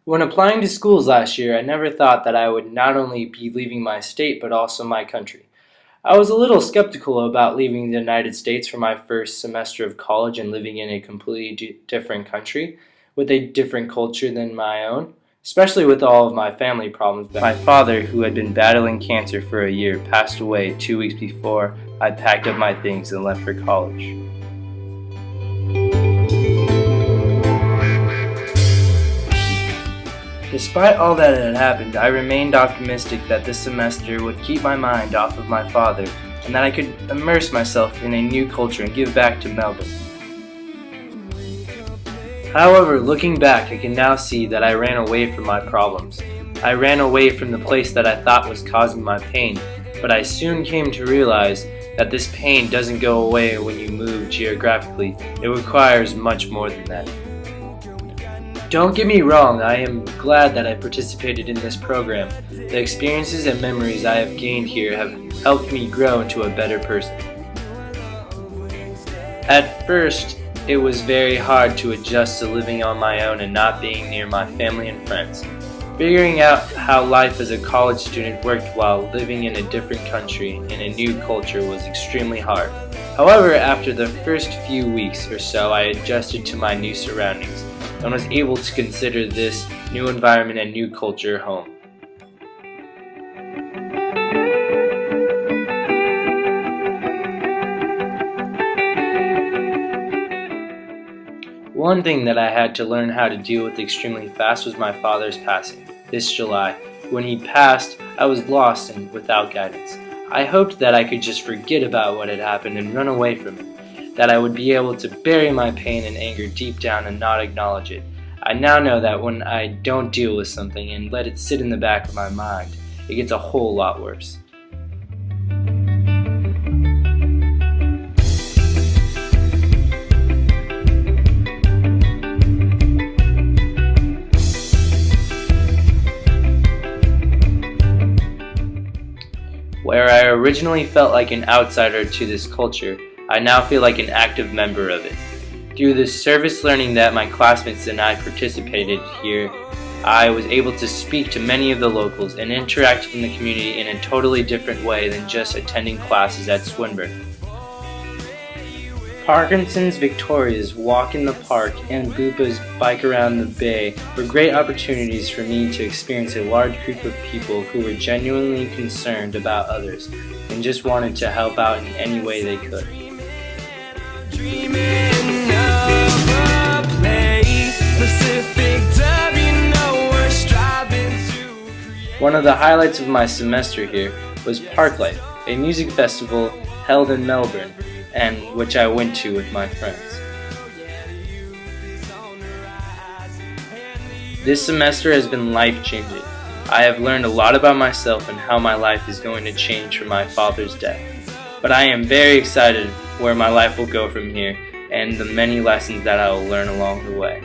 When applying to schools last year, I never thought that I would not only be leaving my state but also my country. I was a little skeptical about leaving the United States for my first semester of college and living in a completely different country with a different culture than my own, especially with all of my family problems. My father, who had been battling cancer for a year, passed away 2 weeks before I packed up my things and left for college. Despite all that had happened, I remained optimistic that this semester would keep my mind off of my father and that I could immerse myself in a new culture and give back to Melbourne. However, looking back, I can now see that I ran away from my problems. I ran away from the place that I thought was causing my pain, but I soon came to realize that this pain doesn't go away when you move geographically. It requires much more than that. Don't get me wrong, I am glad that I participated in this program. The experiences and memories I have gained here have helped me grow into a better person. At first, it was very hard to adjust to living on my own and not being near my family and friends. Figuring out how life as a college student worked while living in a different country in a new culture was extremely hard. However, after the first few weeks or so, I adjusted to my new surroundings and was able to consider this new environment and new culture home. One thing that I had to learn how to deal with extremely fast was my father's passing this July. When he passed, I was lost and without guidance. I hoped that I could just forget about what had happened and run away from it, that I would be able to bury my pain and anger deep down and not acknowledge it. I now know that when I don't deal with something and let it sit in the back of my mind, it gets a whole lot worse. Where I originally felt like an outsider to this culture, I now feel like an active member of it. Through the service learning that my classmates and I participated here, I was able to speak to many of the locals and interact in the community in a totally different way than just attending classes at Swinburne. Parkinson's Victoria's Walk in the Park and Bupa's Bike Around the Bay were great opportunities for me to experience a large group of people who were genuinely concerned about others and just wanted to help out in any way they could. One of the highlights of my semester here was Parklife, a music festival held in Melbourne, and which I went to with my friends. This semester has been life-changing. I have learned a lot about myself and how my life is going to change from my father's death. But I am very excited where my life will go from here and the many lessons that I will learn along the way.